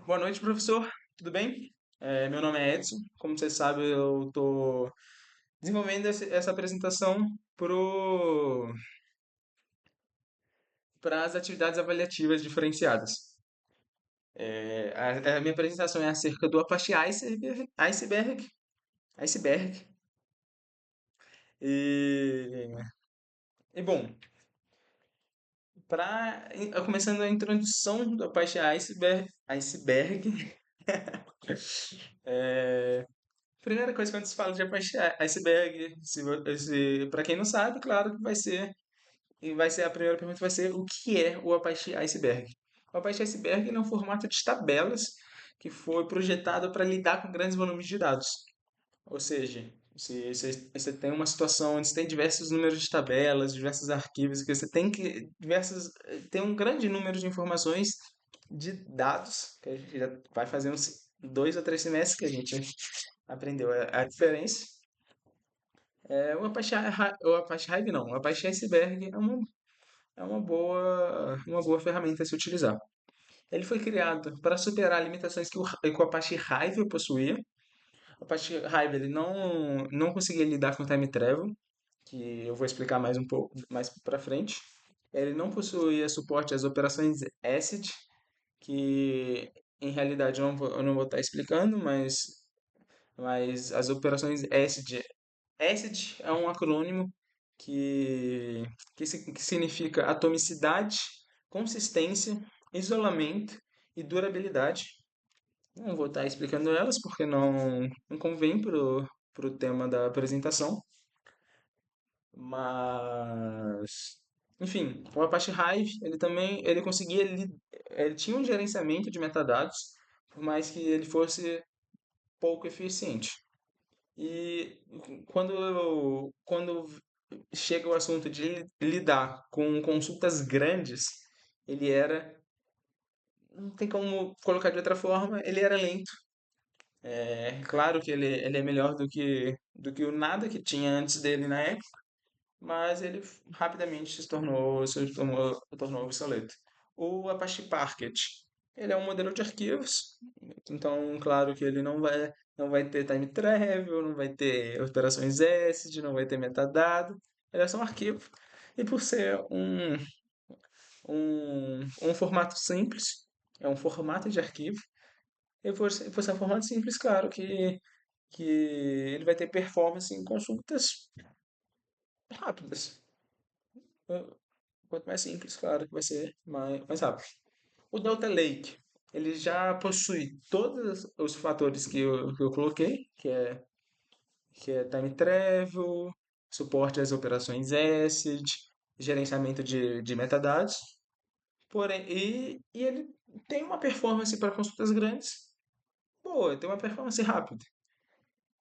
Boa noite, professor. Tudo bem? Meu nome é Edson. Como você sabe, eu estou desenvolvendo essa apresentação para as atividades avaliativas diferenciadas. A minha apresentação é acerca do Apache Iceberg. E, bom, começando a introdução do Apache Iceberg. é, Primeira coisa quando se fala de Apache Iceberg, para quem não sabe, claro que a primeira pergunta vai ser o que é o Apache Iceberg? O Apache Iceberg ele é um formato de tabelas que foi projetado para lidar com grandes volumes de dados. Ou seja, se você tem uma situação onde você tem diversos números de tabelas, diversos arquivos, que você tem que tem um grande número de informações de dados, que a gente já vai fazer uns 2 ou 3 semestres que a gente aprendeu a diferença. O Apache Hive não, o Apache Iceberg é uma boa ferramenta a se utilizar. Ele foi criado para superar limitações que o Apache Hive possuía. O Apache Hive ele não conseguia lidar com time travel, que eu vou explicar mais um pouco mais para frente. Ele não possuía suporte às operações ACID, que em realidade eu não vou estar explicando, mas as operações ACID. ACID é um acrônimo que significa atomicidade, consistência, isolamento e durabilidade. Não vou estar explicando elas porque não convém para o tema da apresentação, mas enfim, o Apache Hive ele conseguia ele tinha um gerenciamento de metadados, por mais que ele fosse pouco eficiente. E quando chega o assunto de lidar com consultas grandes, ele era, não tem como colocar de outra forma, ele era lento. É claro que ele é melhor do que o nada que tinha antes dele na época, mas ele rapidamente se tornou obsoleto. O Apache Parquet, ele é um modelo de arquivos, então claro que ele não vai ter time travel, não vai ter operações ACID, não vai ter metadado, ele é só um arquivo. E por ser um formato simples, é um formato de arquivo, e por ser um formato simples, claro que ele vai ter performance em consultas rápidas. Quanto mais simples, claro que vai ser mais rápido. O Delta Lake, ele já possui todos os fatores que eu coloquei, que é time travel, suporte às operações ACID, gerenciamento de metadados, porém, e ele tem uma performance para consultas grandes boa, tem uma performance rápida,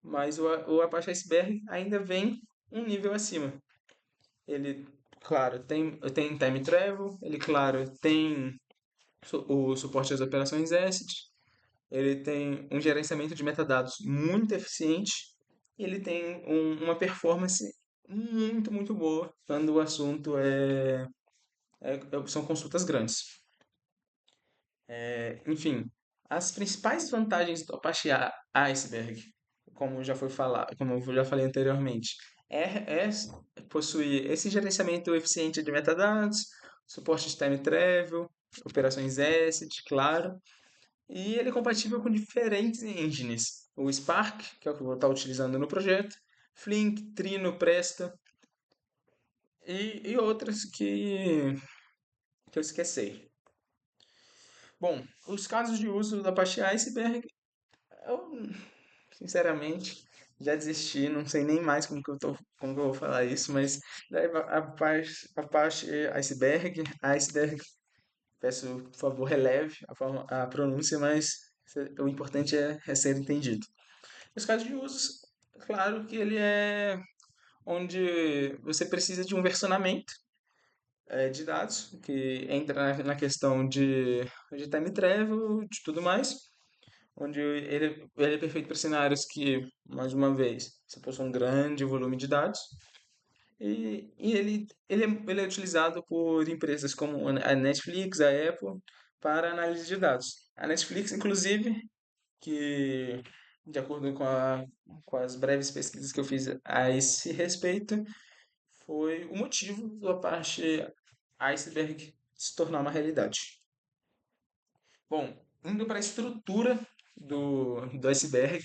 mas o Apache Iceberg ainda vem um nível acima. Ele, claro, tem time travel, ele, claro, tem o suporte às operações ACID, ele tem um gerenciamento de metadados muito eficiente, e ele tem uma performance muito, muito boa quando o assunto são consultas grandes. Enfim, as principais vantagens do Apache Iceberg, como eu já falei anteriormente, é possuir esse gerenciamento eficiente de metadados, suporte de time travel, operações ACID, claro, e ele é compatível com diferentes engines. O Spark, que é o que eu vou estar utilizando no projeto, Flink, Trino, Presta e outras que eu esqueci. Bom, os casos de uso da Apache Iceberg, eu, sinceramente, já desisti, não sei nem mais como que eu vou falar isso, mas Apache Iceberg, peço, por favor, releve a pronúncia, mas o importante é ser entendido. Os casos de uso, claro que ele é onde você precisa de um versionamento de dados, que entra na questão de time travel, de tudo mais, onde ele é perfeito para cenários que, mais uma vez, você possui um grande volume de dados, e ele é utilizado por empresas como a Netflix, a Apple, para análise de dados. A Netflix, inclusive, que de acordo com as breves pesquisas que eu fiz a esse respeito, foi o motivo da parte iceberg se tornar uma realidade. Bom, indo para a estrutura do iceberg,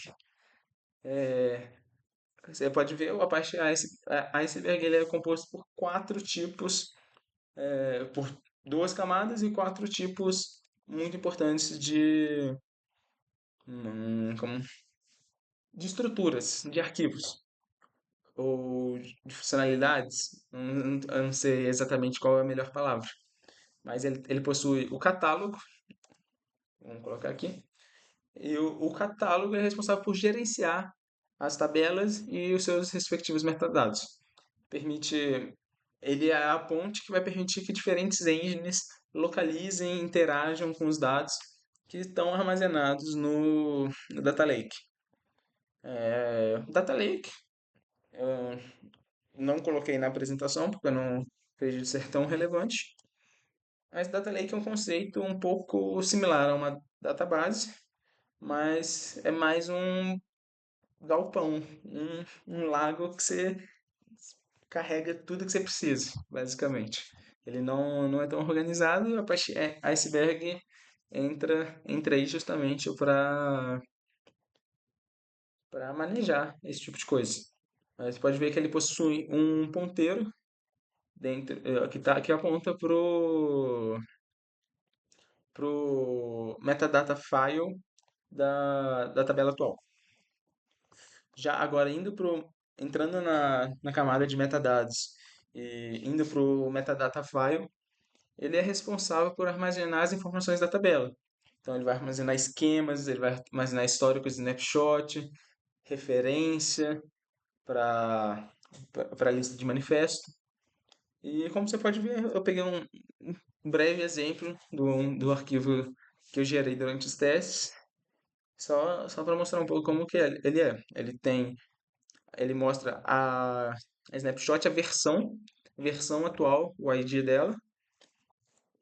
você pode ver a parte iceberg ele é composto por quatro tipos, por duas camadas e quatro tipos muito importantes como, de estruturas, de arquivos ou de funcionalidades. Eu não sei exatamente qual é a melhor palavra, mas ele possui o catálogo, vamos colocar aqui, e o catálogo é responsável por gerenciar as tabelas e os seus respectivos metadados. Permite, ele é a ponte que vai permitir que diferentes engines localizem e interajam com os dados que estão armazenados no Data Lake. Data Lake, eu não coloquei na apresentação porque eu não acredito ser tão relevante, mas Data Lake é um conceito um pouco similar a uma database, mas é mais um galpão, um lago que você carrega tudo que você precisa, basicamente. Ele não é tão organizado, a parte iceberg entra aí justamente para manejar esse tipo de coisa. Mas você pode ver que ele possui um ponteiro dentro, que aponta pro metadata file da tabela atual. Já agora entrando na camada de metadados e indo para o metadata file, ele é responsável por armazenar as informações da tabela. Então ele vai armazenar esquemas, ele vai armazenar históricos de snapshot, referência para a lista de manifesto. E como você pode ver, eu peguei um breve exemplo do arquivo que eu gerei durante os testes, só para mostrar um pouco como que ele é. Ele mostra a snapshot, versão atual, o ID dela,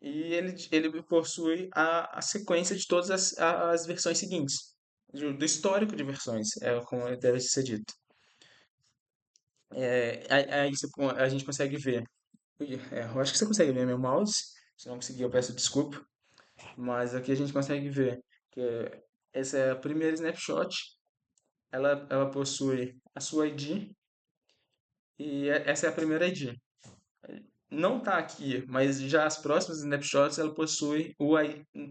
e ele possui a sequência de todas as versões seguintes, do histórico de versões, é como deve ser dito. Aí a gente consegue ver. Eu acho que você consegue ver meu mouse. Se não conseguir, eu peço desculpa. Mas aqui a gente consegue ver que essa é a primeira snapshot. Ela possui a sua ID e essa é a primeira ID. Não está aqui, mas já as próximas snapshots ela possui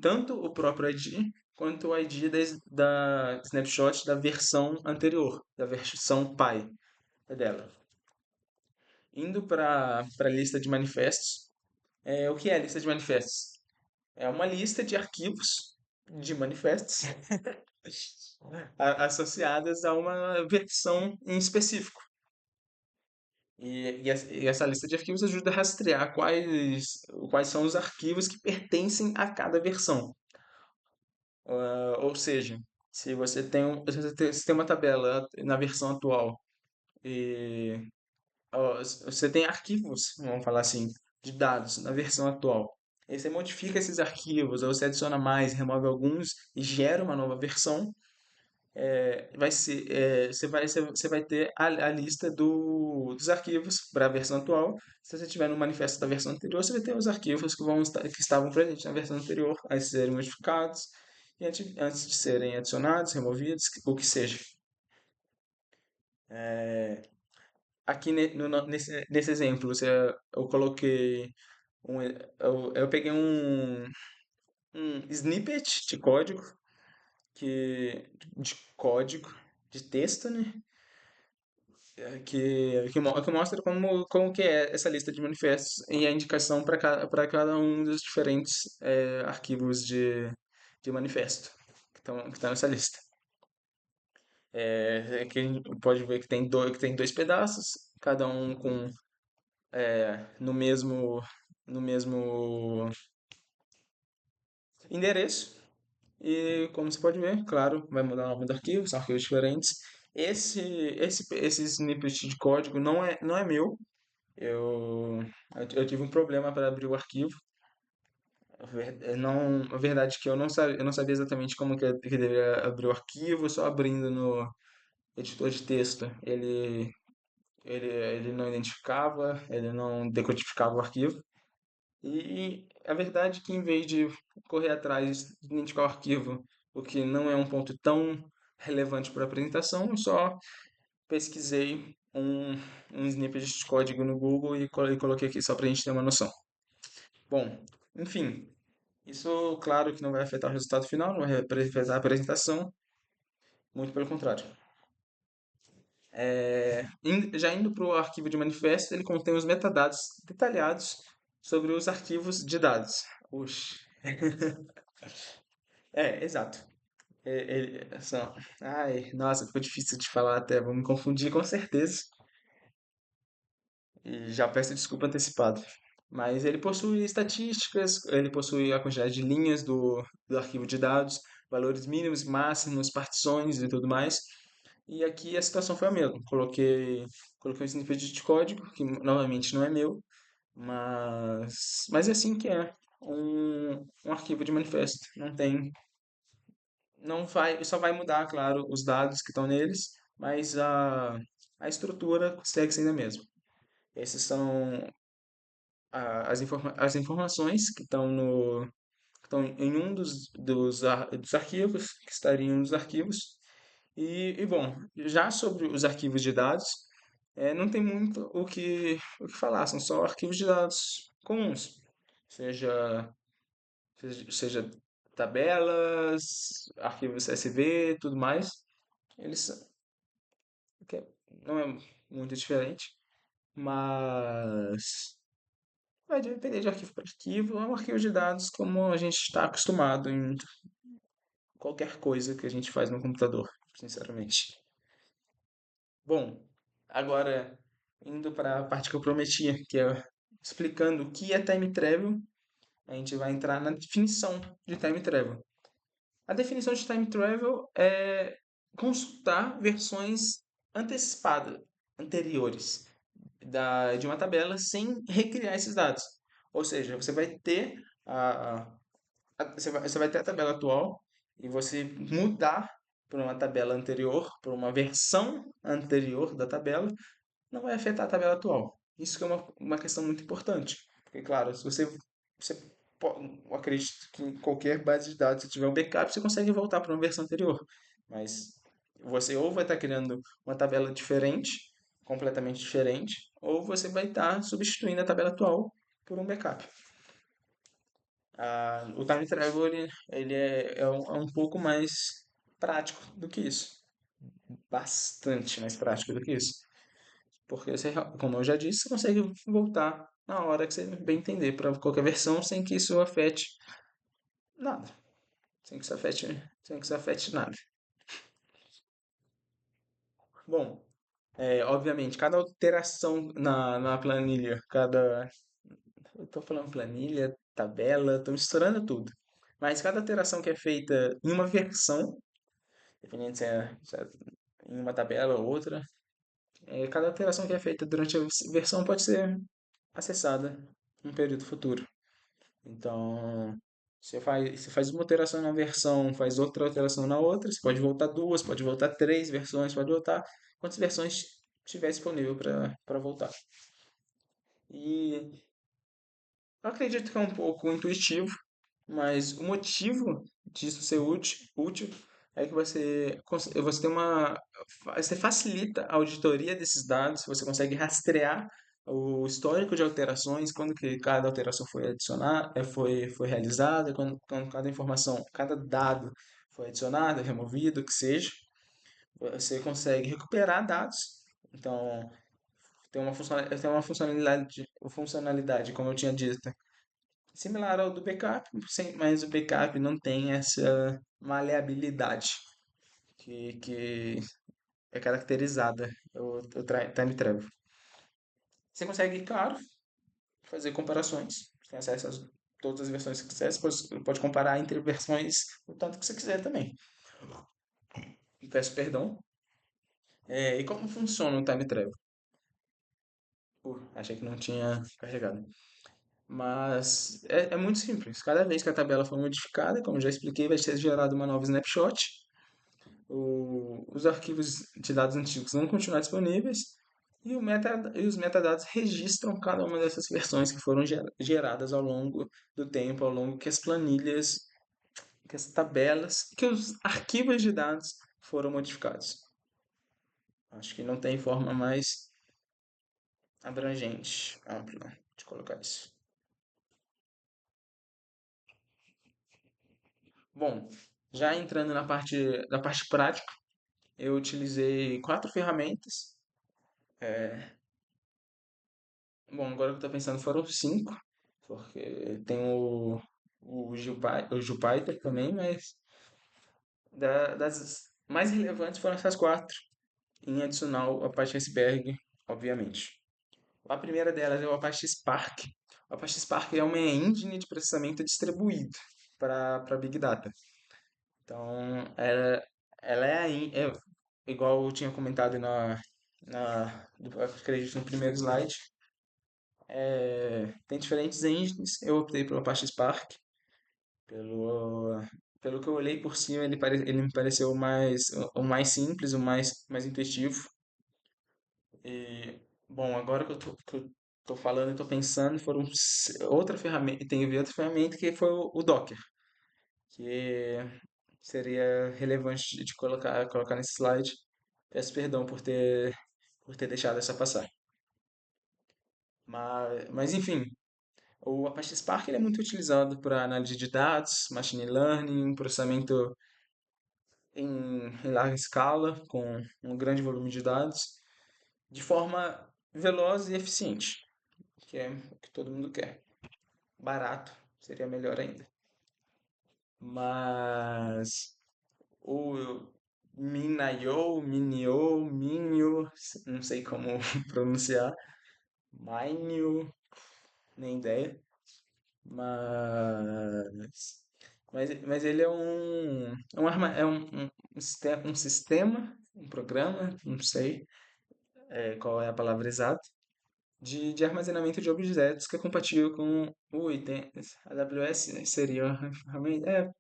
tanto o próprio ID quanto o ID da snapshot da versão anterior, da versão pai dela. Indo para a lista de manifestos, o que é a lista de manifestos? É uma lista de arquivos de manifestos associadas a uma versão em específico. E essa lista de arquivos ajuda a rastrear quais são os arquivos que pertencem a cada versão. Ou seja, se tem uma tabela na versão atual e você tem arquivos, vamos falar assim, de dados na versão atual. Aí você modifica esses arquivos, ou você adiciona mais, remove alguns e gera uma nova versão. Você vai ter a lista dos arquivos para a versão atual. Se você tiver no manifesto da versão anterior, você vai ter os arquivos que estavam presentes na versão anterior, a serem modificados e antes de serem adicionados, removidos, o que seja. Aqui nesse exemplo, eu coloquei eu peguei um snippet de código de código de texto, né? Que mostra como que é essa lista de manifestos e a indicação para cada um dos diferentes arquivos de manifesto que estão nessa lista. Aqui a gente pode ver que tem dois pedaços, cada um no mesmo, no mesmo endereço. E como você pode ver, claro, vai mudar o nome do arquivo, são arquivos diferentes. Esse snippet de código não é meu. Eu tive um problema para abrir o arquivo. Não, a verdade é que eu não sabia exatamente como que deveria abrir o arquivo, só abrindo no editor de texto. Ele não identificava, ele não decodificava o arquivo. E a verdade é que em vez de correr atrás de identificar o arquivo, o que não é um ponto tão relevante para a apresentação, eu só pesquisei um snippet de código no Google e coloquei aqui só para a gente ter uma noção. Bom, enfim, isso claro que não vai afetar o resultado final, não vai afetar a apresentação, muito pelo contrário. Já indo para o arquivo de manifesto, ele contém os metadados detalhados sobre os arquivos de dados. Oxe. Exato. Ai, nossa, ficou difícil de falar até, vou me confundir com certeza. E já peço desculpa antecipado. Mas ele possui estatísticas, ele possui a quantidade de linhas do arquivo de dados, valores mínimos, máximos, partições e tudo mais. E aqui a situação foi a mesma. Coloquei um snippet de código, que novamente não é meu, mas é assim que é um arquivo de manifesto. Não vai, só vai mudar, claro, os dados que estão neles, mas a estrutura segue sendo a mesma. Esses são as informações que estão no que estão em um dos arquivos, que estariam em um dos arquivos. Bom, já sobre os arquivos de dados, não tem muito o que falar, são só arquivos de dados comuns, seja, seja tabelas, arquivos CSV, tudo mais. Eles que não é muito diferente, mas vai depender de arquivo para arquivo. É um arquivo de dados como a gente está acostumado em qualquer coisa que a gente faz no computador, sinceramente. Bom, agora indo para a parte que eu prometia, que é explicando o que é time travel, a gente vai entrar na definição de time travel. A definição de time travel é consultar versões antecipadas, anteriores de uma tabela sem recriar esses dados. Ou seja, você vai ter você vai ter a tabela atual e você mudar para uma tabela anterior, para uma versão anterior da tabela, não vai afetar a tabela atual. Isso que é uma questão muito importante. Porque, claro, se você eu acredito que em qualquer base de dados, se tiver um backup, você consegue voltar para uma versão anterior. Mas você ou vai estar criando uma tabela diferente, completamente diferente, ou você vai estar substituindo a tabela atual por um backup. O time travel ele é um pouco mais prático do que isso. Bastante mais prático do que isso. Porque você, como eu já disse, você consegue voltar na hora que você bem entender para qualquer versão sem que isso afete nada. Sem que isso afete nada. Bom, obviamente, cada alteração na planilha, eu tô falando planilha, tabela, tô misturando tudo. Mas cada alteração que é feita em uma versão, dependendo se é em uma tabela ou outra, cada alteração que é feita durante a versão pode ser acessada em um período futuro. Então, você faz uma alteração na versão, faz outra alteração na outra, você pode voltar duas, pode voltar três versões, pode voltar quantas versões tiver disponível para voltar. E eu acredito que é um pouco intuitivo, mas o motivo disso ser útil é que você tem você facilita a auditoria desses dados, você consegue rastrear o histórico de alterações, quando que cada alteração foi adicionada, foi realizada, quando cada informação, cada dado foi adicionado, removido, o que seja. Você consegue recuperar dados. Então, tem uma funcionalidade, como eu tinha dito, similar ao do backup, mas o backup não tem essa maleabilidade que é caracterizada o time travel. Você consegue, claro, fazer comparações. Você tem acesso a todas as versões que quiser. Você pode comparar entre versões o tanto que você quiser também. Peço perdão. E como funciona o time travel? Achei que não tinha carregado. Mas é muito simples. Cada vez que a tabela for modificada, como eu já expliquei, vai ser gerada uma nova snapshot. Os arquivos de dados antigos vão continuar disponíveis e os metadados registram cada uma dessas versões que foram geradas ao longo do tempo, ao longo que as planilhas, que as tabelas, que os arquivos de dados foram modificados. Acho que não tem forma mais abrangente, ampla de colocar isso. Bom, já entrando na parte prática, eu utilizei quatro ferramentas. Bom, agora que eu tô pensando foram cinco, porque tem o Jupyter também, mas das mais relevantes foram essas quatro, em adicional a Apache Iceberg, obviamente. A primeira delas é o Apache Spark. O Apache Spark é uma engine de processamento distribuído para Big Data. Então, ela é igual eu tinha comentado acredito, no primeiro slide. Tem diferentes engines. Eu optei pelo Apache Spark. Pelo, pelo que eu olhei por cima, ele me pareceu o mais simples, mais intuitivo. E, bom, agora que eu tô falando e tô pensando, outra ferramenta, tem outra ferramenta que foi o Docker, que seria relevante de colocar nesse slide. Peço perdão por ter deixado essa passar. Mas enfim, o Apache Spark ele é muito utilizado para análise de dados, machine learning, processamento em larga escala, com um grande volume de dados, de forma veloz e eficiente, que é o que todo mundo quer. Barato seria melhor ainda. Mas o Minio, não sei como pronunciar, Minio, nem ideia, mas mas ele um sistema, um programa, não sei qual é a palavra exata, de armazenamento de objetos que é compatível com o item. AWS seria uma ferramenta.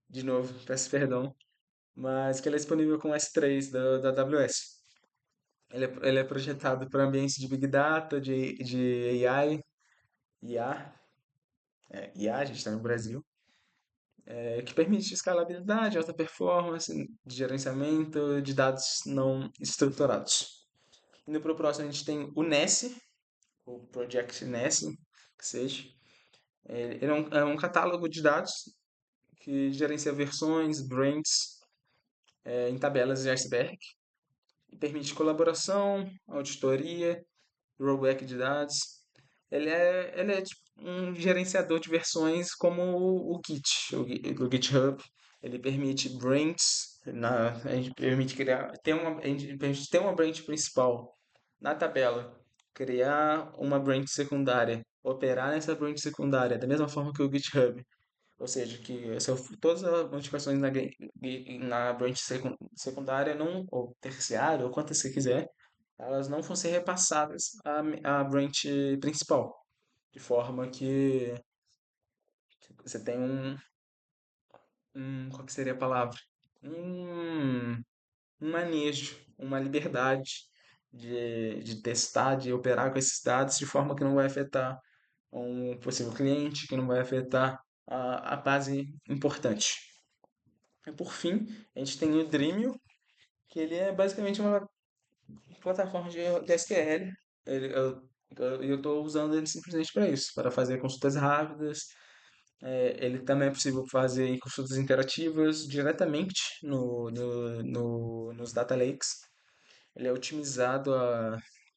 De novo, peço perdão, mas que ele é disponível com o S3 da AWS. Ele é projetado para ambientes de Big Data, de AI, IA, IA, a gente está no Brasil, que permite escalabilidade, alta performance, de gerenciamento de dados não estruturados. Indo para o próximo, a gente tem o Nesse, o Project Nesse, que seja. Ele é um catálogo de dados que gerencia versões, brands, em tabelas de iceberg, e permite colaboração, auditoria, rollback de dados. Ele é tipo um gerenciador de versões como o Git, o GitHub. Ele permite branches, a gente permite a gente permite ter uma branch principal na tabela, criar uma branch secundária, operar nessa branch secundária, da mesma forma que o GitHub. Ou seja, que todas as modificações na branch secundária não, ou terciária, ou quantas você quiser, elas não vão ser repassadas à branch principal. De forma que você tem qual que seria a palavra? Um, um manejo, uma liberdade de testar, de operar com esses dados de forma que não vai afetar um possível cliente, que não vai afetar a base importante. E por fim, a gente tem o Dremio, que ele é basicamente uma plataforma de SQL. Eu estou usando ele simplesmente para isso, para fazer consultas rápidas. Ele também é possível fazer em consultas interativas diretamente nos data lakes. Ele é otimizado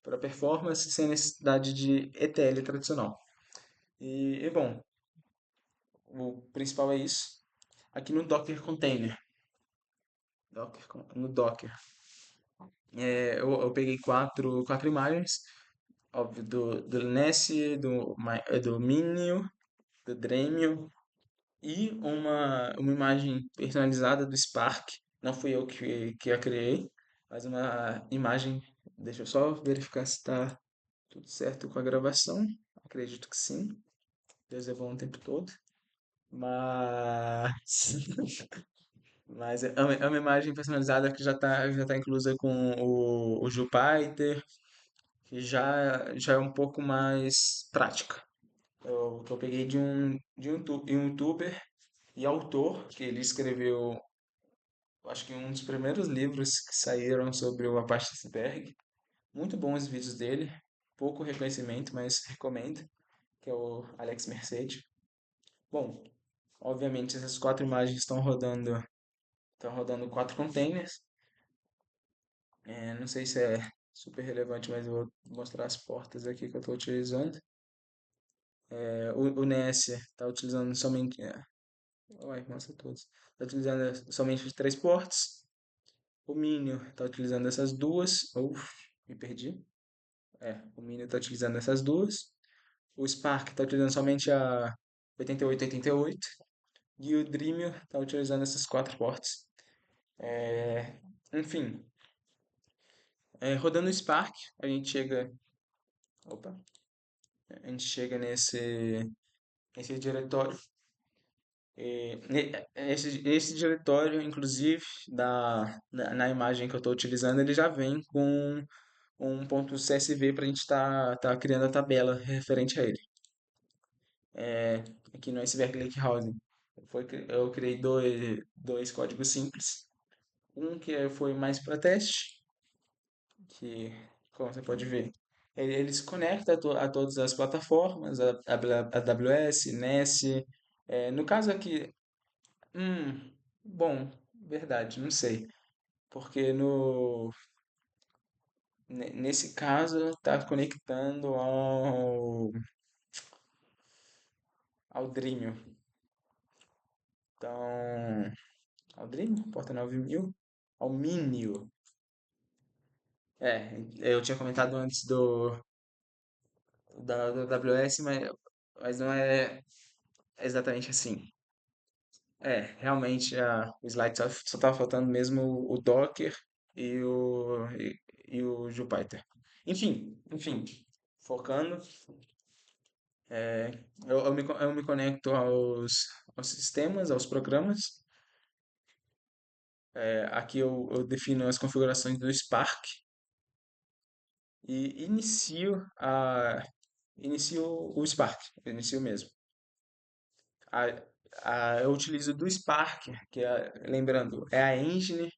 para performance sem necessidade de ETL tradicional. Bom, o principal é isso. Aqui no Docker Container, no Docker, eu peguei quatro imagens, óbvio, do Nesse, do Minio, do Dremio e uma imagem personalizada do Spark. Não fui eu que a criei, mas uma imagem. Deixa eu só verificar se está. Tudo certo com a gravação? Acredito que sim. Deus é bom o tempo todo. Mas, mas é uma imagem personalizada que já tá inclusa com o Jupyter, que já é um pouco mais prática. Eu peguei de um youtuber e autor, que ele escreveu, acho que um dos primeiros livros que saíram sobre o Apache Iceberg. Muito bons os vídeos dele, pouco reconhecimento, mas recomendo, que é o Alex Merced. Bom, obviamente essas quatro imagens estão rodando quatro containers. Não sei se é super relevante, mas eu vou mostrar as portas aqui que eu estou utilizando. O NS está utilizando somente. Uai, mostra todos. Está utilizando somente três portas. O Minio está utilizando essas duas. Uf, me perdi. O Minio está utilizando essas duas. O Spark está utilizando somente a 8888 e o Dremel está utilizando essas quatro portas. Enfim, rodando o Spark, a gente chega, opa, a gente chega nesse diretório. Esse diretório, inclusive, na imagem que eu estou utilizando, ele já vem com um ponto CSV para a gente estar criando a tabela referente a ele. Aqui no Iceberg Lakehouse, eu criei dois códigos simples. Um que foi mais para teste, que, como você pode ver, ele se conecta a todas as plataformas, a AWS, NES. No caso aqui, bom, verdade, não sei. Porque nesse caso está conectando ao Dremel. Então, ao Dremel, porta 9000, ao Minio. Eu tinha comentado antes da AWS, mas não é exatamente assim. Realmente o slide só tava faltando mesmo o Docker e o Jupyter. Enfim, focando, eu me conecto aos sistemas, aos programas. Aqui eu defino as configurações do Spark e inicio o Spark, inicio mesmo. Eu utilizo do Spark, que lembrando, é a engine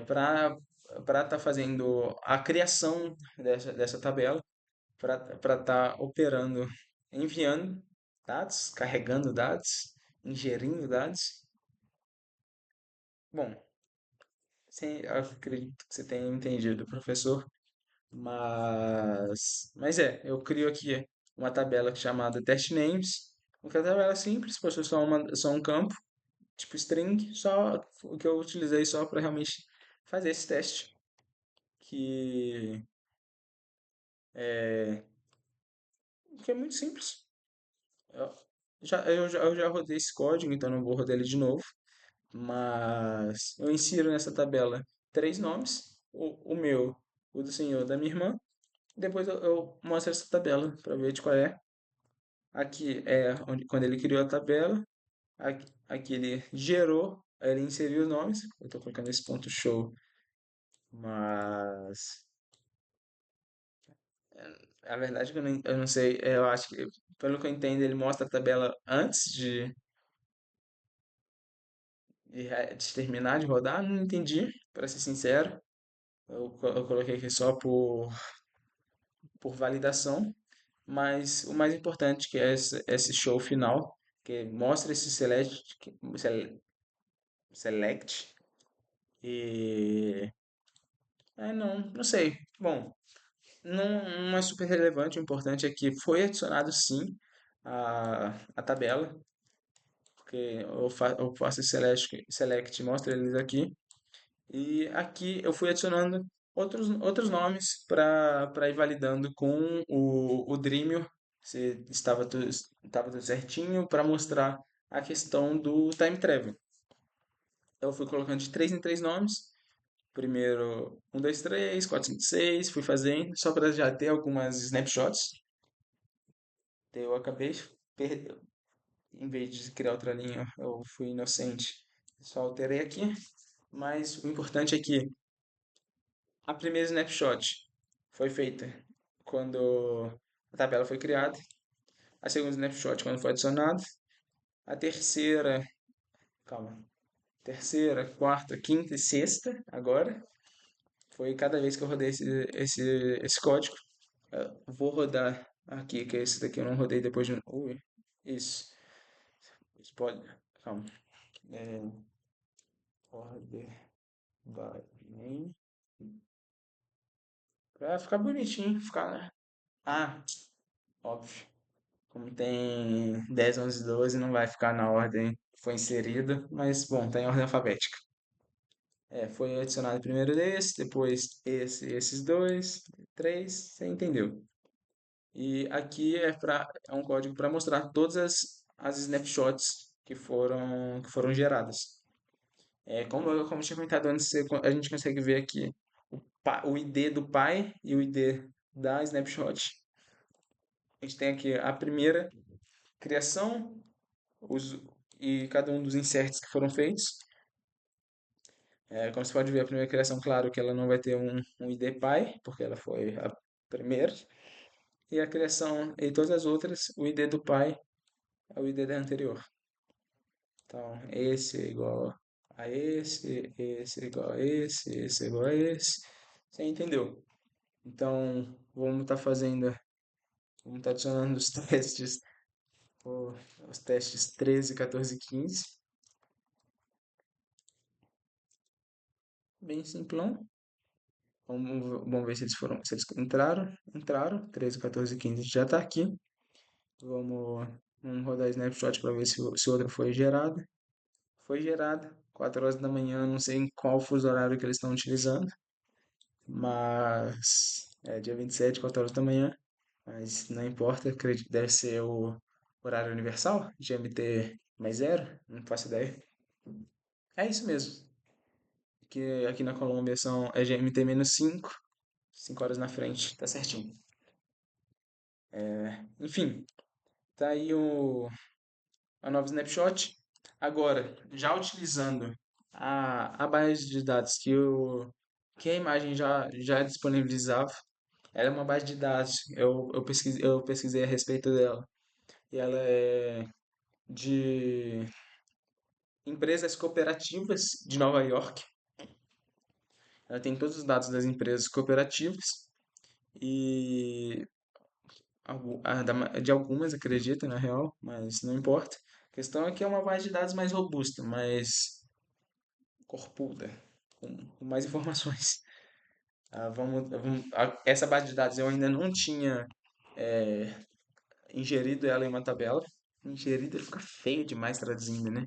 para estar fazendo a criação dessa tabela, para estar operando, enviando dados, carregando dados, ingerindo dados. Bom, eu acredito que você tenha entendido, professor, mas eu crio aqui uma tabela chamada test names, uma tabela simples, possui só um campo, tipo string, só o que eu utilizei só para realmente fazer esse teste, que é, que é muito simples. Eu eu já rodei esse código, então não vou rodar ele de novo, mas eu insiro nessa tabela três nomes, o meu, o do senhor, da minha irmã. Depois eu mostro essa tabela para ver de qual é. Aqui é quando ele criou a tabela. Aqui ele gerou, aí ele inseriu os nomes. Eu estou colocando esse ponto show, mas a verdade é que eu não sei. Eu acho que, pelo que eu entendo, ele mostra a tabela antes de terminar de rodar. Não entendi, para ser sincero. Eu coloquei aqui só por validação. Mas o mais importante que é esse show final, que mostra esse select e não sei. Bom, não é super relevante. O importante é que foi adicionado sim a tabela, porque eu faço esse select, mostra eles aqui. E aqui eu fui adicionando outros nomes para ir validando com o Dremel se estava tudo certinho para mostrar a questão do time travel. Eu fui colocando de três em três nomes primeiro 1, 2, 3, 4, 5, 6, fui fazendo, só para já ter algumas snapshots. Daí eu acabei, per- em vez de criar outra linha, eu fui inocente, só alterei aqui. Mas o importante é que a primeira snapshot foi feita quando a tabela foi criada, a segunda snapshot quando foi adicionado, a terceira, calma, terceira, quarta, quinta e sexta agora. Foi cada vez que eu rodei esse código. Eu vou rodar aqui, que esse daqui eu não rodei depois de. Ui, isso. Isso pode. Calma. É, order by name. Pra ficar bonitinho, ficar, né? Ah, óbvio. Como tem 10, 11, 12, não vai ficar na ordem que foi inserida, mas bom, tá em ordem alfabética. É, foi adicionado primeiro esse, depois esses dois, três, você entendeu? E aqui é um código para mostrar todas as snapshots que foram geradas. Como eu tinha comentado antes, a gente consegue ver aqui o ID do pai e o ID da snapshot. A gente tem aqui a primeira criação os, e cada um dos inserts que foram feitos. Como você pode ver, a primeira criação, claro que ela não vai ter um ID pai, porque ela foi a primeira. E a criação e todas as outras, o ID do pai é o ID da anterior. Então, esse é igual a esse é igual a esse é igual a esse. Você entendeu? Então, vamos estar adicionando os testes, ó, os testes 13, 14 e 15. Bem simplão. Vamos ver se eles entraram, 13, 14 e 15 já está aqui. Vamos, vamos rodar snapshot para ver se outra foi gerada. Foi gerada, 4 horas da manhã, não sei em qual fuso horário que eles estão utilizando, mas é dia 27, 4 horas da manhã, mas não importa, acredito que deve ser o horário universal, GMT mais zero, não faço ideia. É isso mesmo, que aqui na Colômbia é GMT menos 5, 5 horas na frente, tá certinho. Enfim, tá aí a nova snapshot. Agora, já utilizando a base de dados que a imagem já disponibilizava, ela é uma base de dados, eu pesquisei a respeito dela, e ela é de empresas cooperativas de Nova York. Ela tem todos os dados das empresas cooperativas e de algumas, acredito, na real, mas não importa. A questão é que é uma base de dados mais robusta, mais corpuda, com mais informações. Essa base de dados eu ainda não tinha ingerido ela em uma tabela. Ingerido fica feio demais traduzindo, né?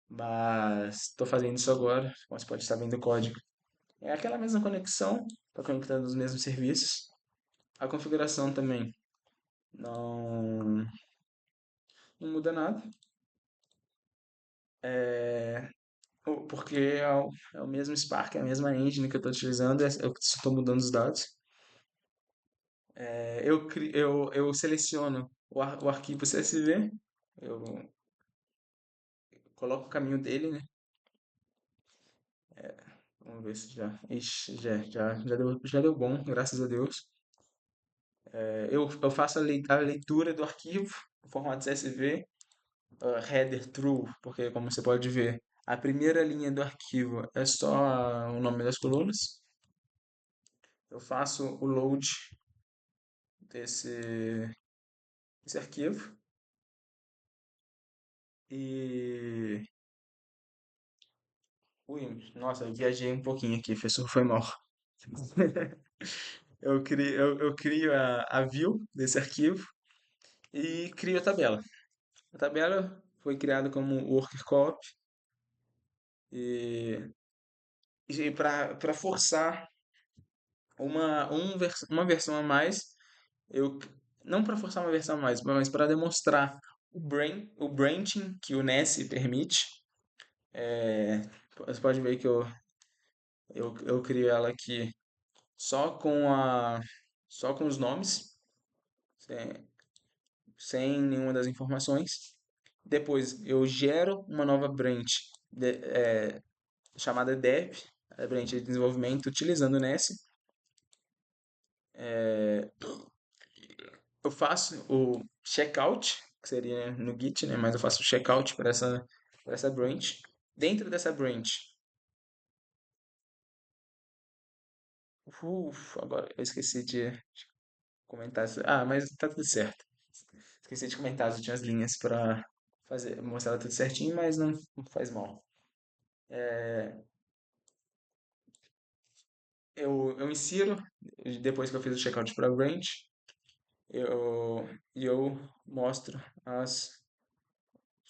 Mas estou fazendo isso agora, como você pode estar vendo o código. É aquela mesma conexão, está conectando os mesmos serviços. A configuração também não, não muda nada, porque é o mesmo Spark, é a mesma engine que eu estou utilizando, eu só estou mudando os dados. Eu seleciono o arquivo CSV, eu coloco o caminho dele, né? Vamos ver se já. Ixi, já deu bom, graças a Deus. Eu faço a leitura do arquivo, no formato CSV, header true, porque como você pode ver, a primeira linha do arquivo é só o nome das colunas. Eu faço o load desse, desse arquivo e. Ui, nossa, eu viajei um pouquinho aqui, foi mal. Eu crio a view desse arquivo e crio a tabela. A tabela foi criada como worker copy e, e para forçar uma versão a mais, eu não para forçar uma versão a mais, mas para demonstrar o branching que o Nest permite. Você pode ver que Eu crio ela aqui só com só com os nomes, sem, sem nenhuma das informações. Depois eu gero uma nova branch chamada dev, a branch de desenvolvimento utilizando o Nest. Eu faço o checkout, que seria no Git, né? Mas eu faço o checkout para essa branch. Dentro dessa branch, agora eu esqueci de comentar. Ah, mas tá tudo certo. Esqueci de comentar as últimas linhas para fazer, mostrar tudo certinho, mas não faz mal. Eu insiro, depois que eu fiz o checkout para branch, eu mostro as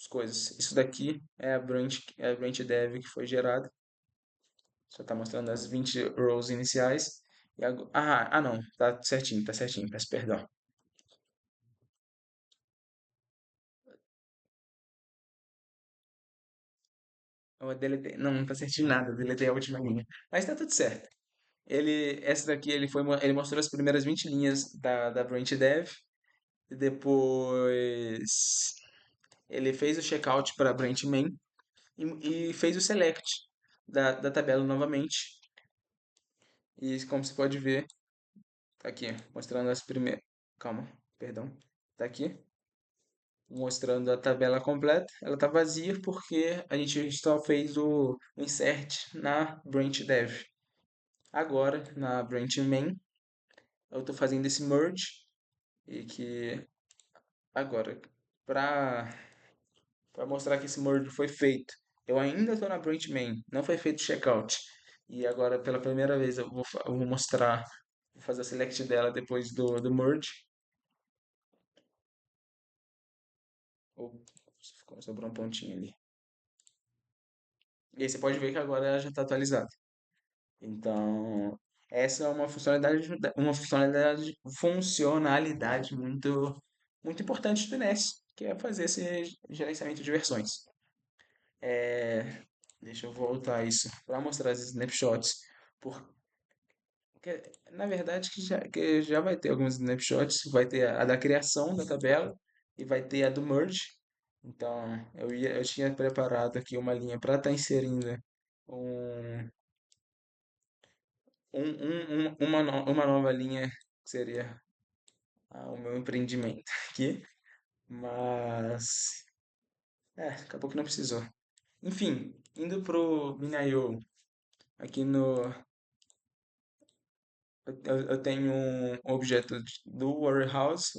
coisas. Isso daqui é a branch dev que foi gerada. Só está mostrando as 20 rows iniciais. Não, tá certinho, peço perdão. Eu deletei, não tá certinho nada, eu deletei a última linha. Mas tá tudo certo. Essa daqui ele mostrou as primeiras 20 linhas da branch dev. E depois ele fez o checkout para a branch main e fez o select da tabela novamente. E como você pode ver, tá aqui, mostrando as primeiras. Calma, perdão. Tá aqui, mostrando a tabela completa. Ela tá vazia porque a gente só fez o insert na branch dev. Agora, na branch main, eu tô fazendo esse merge e que agora, para mostrar que esse merge foi feito, eu ainda estou na branch main, não foi feito checkout. E agora, pela primeira vez, eu vou mostrar, vou fazer a select dela depois do merge. Ou sobrou um pontinho ali. E aí você pode ver que agora ela já está atualizada. Então, essa é funcionalidade muito importante do NES, que é fazer esse gerenciamento de versões. É, deixa eu voltar a isso para mostrar as snapshots, porque na verdade que já vai ter alguns snapshots, vai ter a da criação da tabela e vai ter a do merge. Então, eu tinha preparado aqui uma linha para estar inserindo um, uma nova linha que seria o meu empreendimento aqui, mas acabou que não precisou. Enfim, indo pro Mini.io, aqui no eu tenho um objeto do warehouse.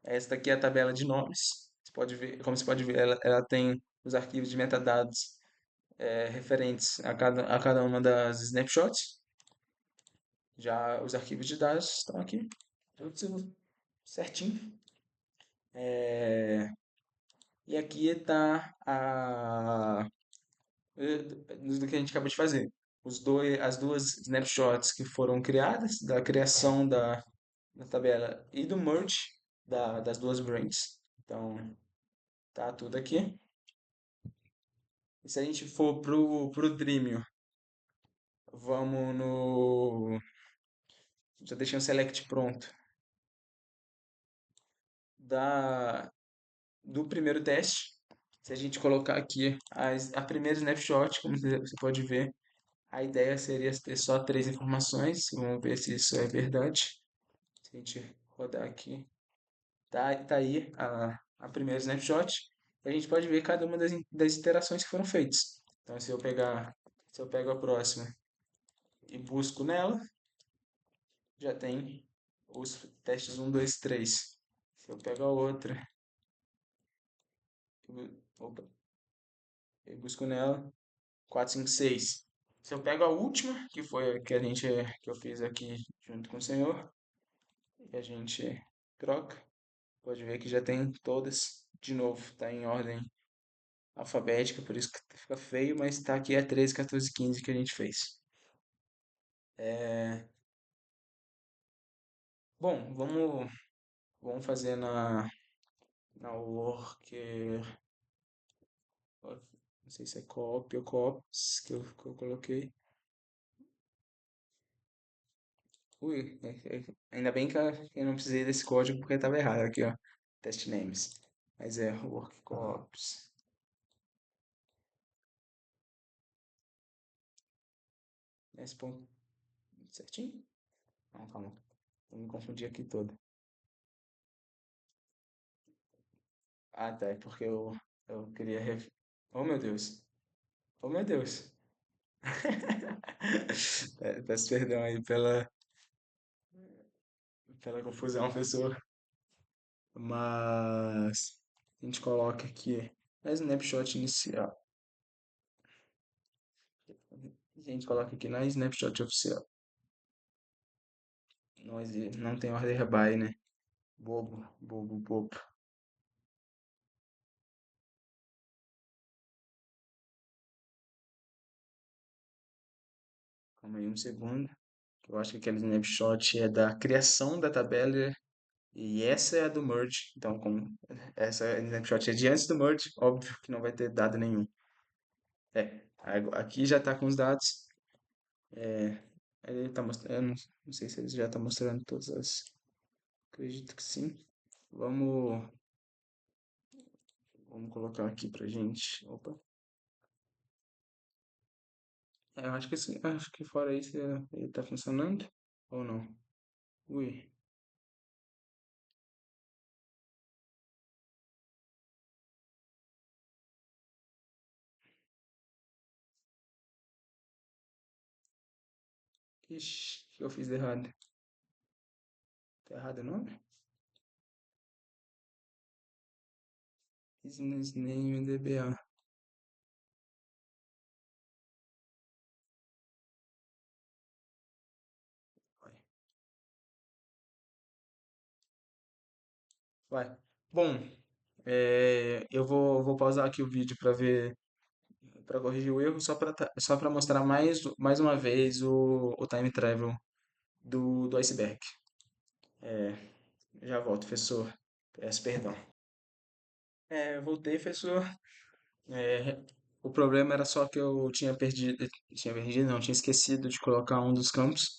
Esta aqui é a tabela de nomes. Você pode ver, como você pode ver, ela tem os arquivos de metadados referentes a cada uma das snapshots. Já os arquivos de dados estão aqui, tudo certinho. E aqui está do que a gente acabou de fazer. As duas snapshots que foram criadas, da criação da tabela e do merge das duas branches. Então, tá tudo aqui. E se a gente for pro Dremio, vamos no. Já deixei um select pronto. Da, do primeiro teste. Se a gente colocar aqui a primeira snapshot, como você pode ver, a ideia seria ter só três informações. Vamos ver se isso é verdade. Se a gente rodar aqui, tá aí a primeira snapshot. E a gente pode ver cada uma das iterações que foram feitas. Então, se eu pego a próxima e busco nela, já tem os testes um 2 três. Se eu pego a outra opa, e busco nela, 4 5 seis. Se eu pego a última, que foi a que eu fiz aqui junto com o senhor, e a gente troca, pode ver que já tem todas de novo, tá em ordem alfabética, por isso que fica feio, mas tá aqui a 13, 14, 15 que a gente fez. É, bom, vamos fazer na work, Não sei se é co-op ou co-ops que eu coloquei. Ui, ainda bem que eu não precisei desse código porque estava errado aqui, ó. Test names. Mas é work co-ops. Esse ponto certinho? Não, calma. Eu me confundi aqui todo. Ah, tá. É porque eu queria. Oh, meu Deus. Oh, meu Deus. Peço perdão aí pela confusão, professor. Mas a gente coloca aqui na snapshot inicial. A gente coloca aqui na snapshot oficial. Não tem order by, né? Bobo, bobo, bobo. Calma aí um segundo. Eu acho que aquele snapshot é da criação da tabela e essa é a do merge. Então, como essa snapshot é de antes do merge, óbvio que não vai ter dado nenhum. Aqui já está com os dados. É, ele tá mostrando, eu não sei se ele já está mostrando todas as. Acredito que sim. Vamos, vamos colocar aqui pra gente. Opa. Eu acho que sim, acho que fora isso ele tá funcionando ou não? Ui, ixi, o que eu fiz de errado? Tá errado o nome? Business name DBA. Vai. Vai. Bom, eu vou pausar aqui o vídeo para ver, para corrigir o erro, só para mostrar mais uma vez o time travel do iceberg. É, já volto, professor. Peço perdão. Voltei, professor. É, o problema era só que eu tinha perdido, não, tinha esquecido de colocar um dos campos.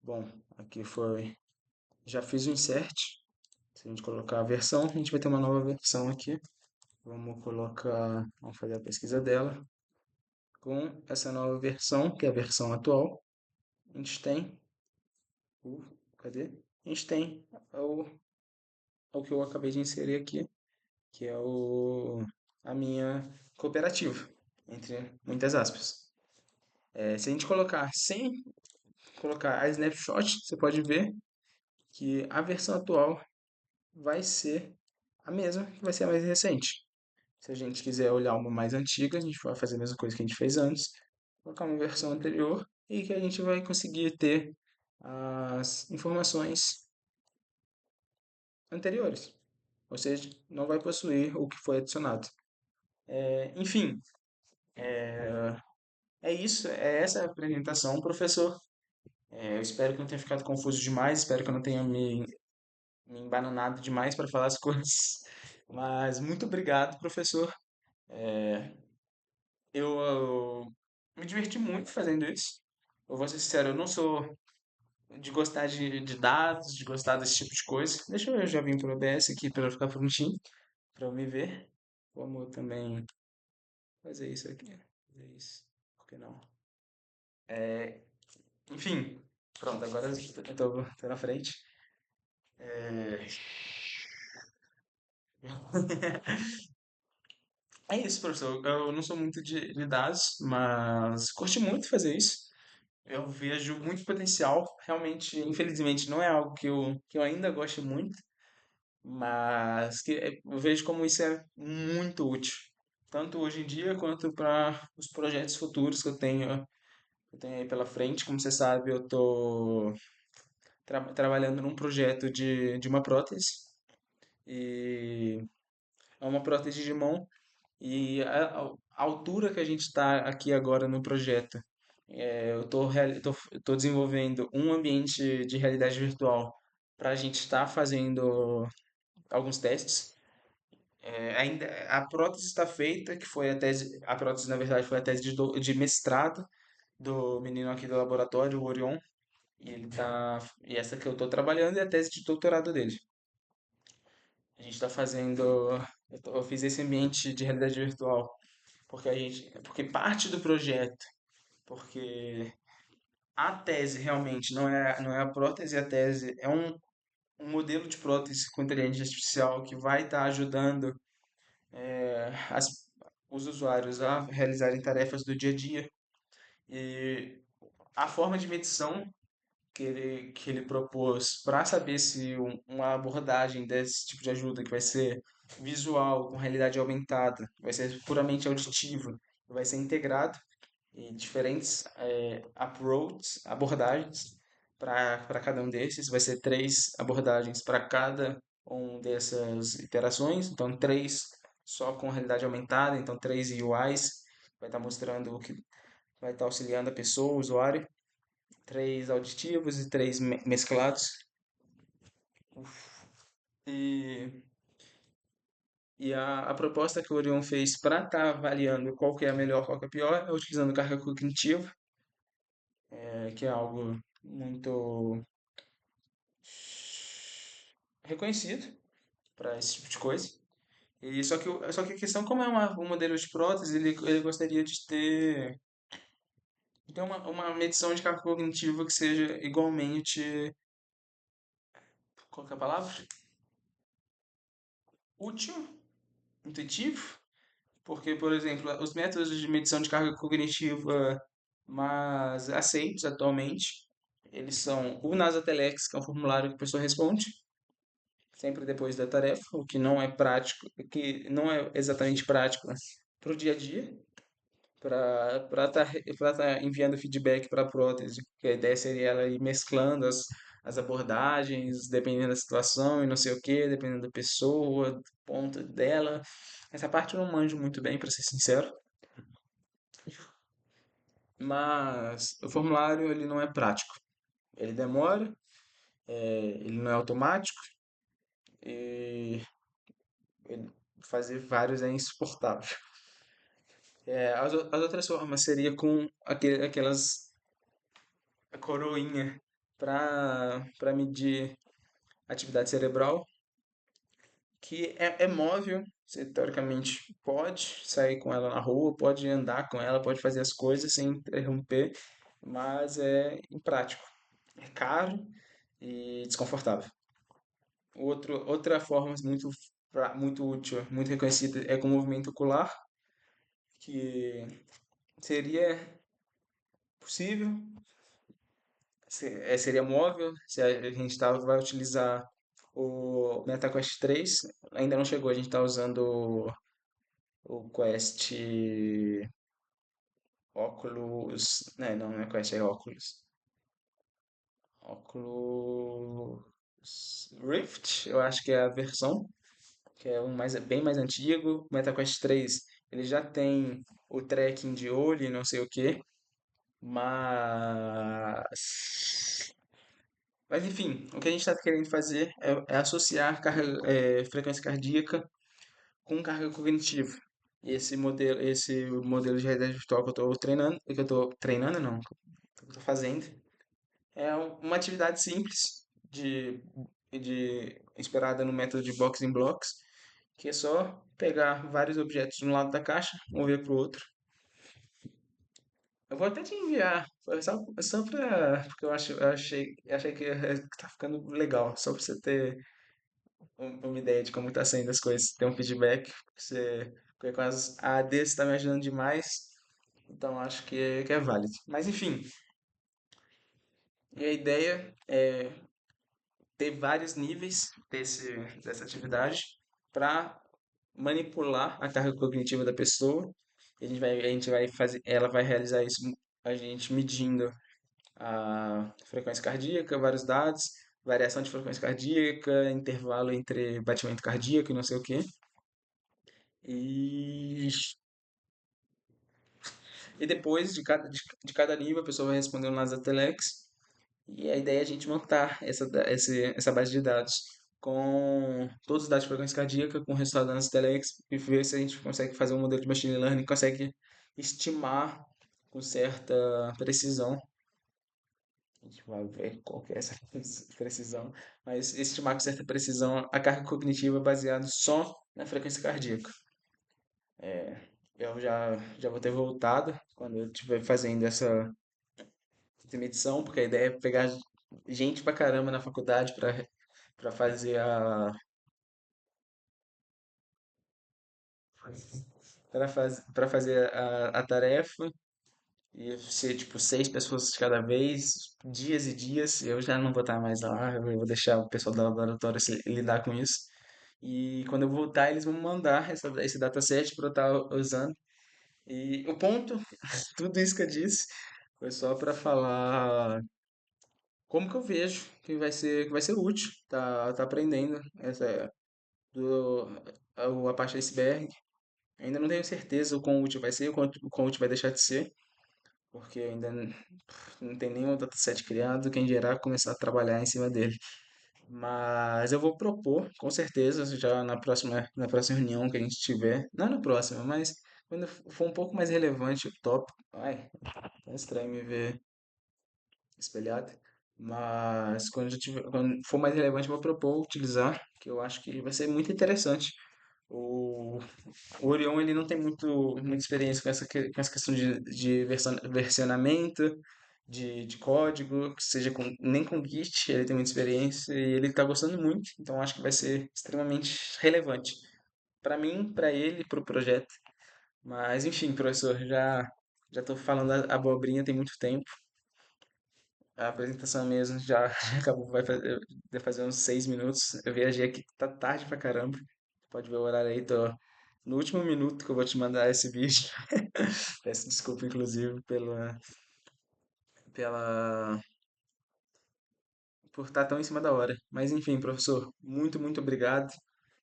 Bom, aqui foi, já fiz o insert. Se a gente colocar a versão, a gente vai ter uma nova versão aqui. Vamos fazer a pesquisa dela. Com essa nova versão, que é a versão atual, a gente tem, o, cadê? A gente tem o, o que eu acabei de inserir aqui, que é a minha cooperativa, entre muitas aspas. Se a gente colocar sem colocar a snapshot, você pode ver que a versão atual vai ser a mesma, que vai ser a mais recente. Se a gente quiser olhar uma mais antiga, a gente vai fazer a mesma coisa que a gente fez antes, colocar uma versão anterior e que a gente vai conseguir ter as informações anteriores. Ou seja, não vai possuir o que foi adicionado. Enfim, é isso, é essa a apresentação, professor. Eu espero que não tenha ficado confuso demais, espero que eu não tenha me embananado demais para falar as coisas. Mas muito obrigado, professor. Eu me diverti muito fazendo isso. Eu vou ser sincero, eu não sou de gostar de dados, de gostar desse tipo de coisa. Deixa eu já vim pro OBS aqui para ficar prontinho, para eu me ver. Vamos também fazer isso aqui. Fazer isso. Por que não? É, enfim, pronto, agora eu tô na frente. É, é isso, professor. Eu não sou muito de dados, mas curti muito fazer isso. Eu vejo muito potencial. Realmente, infelizmente, não é algo que eu ainda gosto muito, mas eu vejo como isso é muito útil, tanto hoje em dia quanto para os projetos futuros que eu tenho aí pela frente. Como você sabe, eu estou trabalhando num projeto de uma prótese, e é uma prótese de mão. E a altura que a gente está aqui agora no projeto, eu estou desenvolvendo um ambiente de realidade virtual para a gente estar fazendo alguns testes. Ainda a prótese está feita, que foi a tese, a prótese na verdade foi a tese de mestrado do menino aqui do laboratório, o Orion, e essa que eu estou trabalhando é a tese de doutorado dele. A gente está fazendo, eu fiz esse ambiente de realidade virtual porque parte do projeto, porque a tese realmente não é a prótese, a tese é um modelo de prótese com inteligência artificial que vai estar ajudando os usuários a realizarem tarefas do dia a dia. E a forma de medição que ele propôs para saber se uma abordagem desse tipo de ajuda, que vai ser visual, com realidade aumentada, vai ser puramente auditiva, vai ser integrado em diferentes abordagens para cada um desses. Vai ser três abordagens para cada um dessas iterações. Então, três só com realidade aumentada. Então, três UIs. Vai estar mostrando o que vai estar auxiliando a pessoa, o usuário. Três auditivos e três mesclados. E, a proposta que o Orion fez para estar avaliando qual que é a melhor, qual que é a pior, é utilizando carga cognitiva, que é algo muito reconhecido para esse tipo de coisa. E só que a questão, como é um modelo de prótese, ele gostaria de ter uma medição de carga cognitiva que seja igualmente, qual que é a palavra? Útil, intuitivo, porque, por exemplo, os métodos de medição de carga cognitiva mais aceitos atualmente, eles são o Nasatelex, que é um formulário que a pessoa responde, sempre depois da tarefa, o que não é prático, que não é exatamente prático para o dia a dia, para estar enviando feedback para a prótese, que a ideia seria ela ir mesclando as abordagens, dependendo da situação e não sei o que, dependendo da pessoa, do ponto dela. Essa parte eu não manjo muito bem, para ser sincero, mas o formulário ele não é prático. Ele demora, ele não é automático e fazer vários é insuportável. As outras formas seria com aquelas coroinha para medir atividade cerebral, que é móvel. Você teoricamente pode sair com ela na rua, pode andar com ela, pode fazer as coisas sem interromper, mas é imprático, é caro e desconfortável. Outra forma muito útil, muito reconhecida é com o movimento ocular, que seria possível, seria móvel, se a gente vai utilizar o MetaQuest 3, ainda não chegou, a gente está usando o Quest Oculus, né, não é Quest, é Oculus. Oculus Rift, eu acho que é a versão, que é bem mais antigo. O MetaQuest 3, ele já tem o tracking de olho e não sei o que, mas enfim, o que a gente está querendo fazer é associar frequência cardíaca com carga cognitiva. E esse modelo de realidade virtual que eu estou treinando não, que eu estou fazendo, é uma atividade simples inspirada no método de Box in Blocks, que é só pegar vários objetos de um lado da caixa, mover para o outro. Eu vou até te enviar, só pra, porque eu achei que tá ficando legal, só pra você ter uma ideia de como tá saindo as coisas, ter um feedback, porque com as ADs tá me ajudando demais, então acho que é válido. Mas enfim, e a ideia é ter vários níveis dessa atividade para manipular a carga cognitiva da pessoa. A gente vai fazer, ela vai realizar isso, a gente medindo a frequência cardíaca, vários dados, variação de frequência cardíaca, intervalo entre batimento cardíaco e não sei o quê. E, e depois de cada nível, a pessoa vai respondendo nas Telex. E a ideia é a gente montar essa base de dados. com todos os dados de frequência cardíaca, com o resultado da nossa telex, e ver se a gente consegue fazer um modelo de machine learning, consegue estimar com certa precisão. A gente vai ver qual que é essa precisão, mas estimar com certa precisão a carga cognitiva baseada só na frequência cardíaca. Eu já vou ter voltado quando eu estiver fazendo essa medição, porque a ideia é pegar gente pra caramba na faculdade para fazer para fazer a tarefa e ser tipo 6 pessoas de cada vez, dias e dias. Eu já não vou estar mais lá, eu vou deixar o pessoal do laboratório lidar com isso. E quando eu voltar, eles vão me mandar esse dataset para eu estar usando. E o ponto, tudo isso que eu disse, foi só para falar como que eu vejo que vai ser útil, tá aprendendo do, a parte do iceberg. Ainda não tenho certeza o quão útil vai ser, o quão útil vai deixar de ser, porque ainda não tem nenhum dataset criado, quem dirá começar a trabalhar em cima dele. Mas eu vou propor, com certeza, já na próxima reunião que a gente tiver, não na próxima, mas quando for um pouco mais relevante o tópico. Ai, é estranho me ver espelhado. Mas quando for mais relevante, eu vou propor utilizar, que eu acho que vai ser muito interessante. O, o Orion ele não tem muita experiência com essa questão de versionamento, de código, seja nem com Git, ele tem muita experiência e ele está gostando muito, então acho que vai ser extremamente relevante para mim, para ele, para o projeto. Mas enfim, professor, já estou falando abobrinha tem muito tempo. A apresentação mesmo já acabou, vai fazer uns 6 minutos. Eu viajei aqui, tá tarde pra caramba. Pode ver o horário aí, tô no último minuto que eu vou te mandar esse vídeo. Peço desculpa, inclusive, pela, por estar tão em cima da hora. Mas enfim, professor, muito obrigado.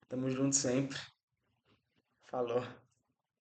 Tamo junto sempre. Falou.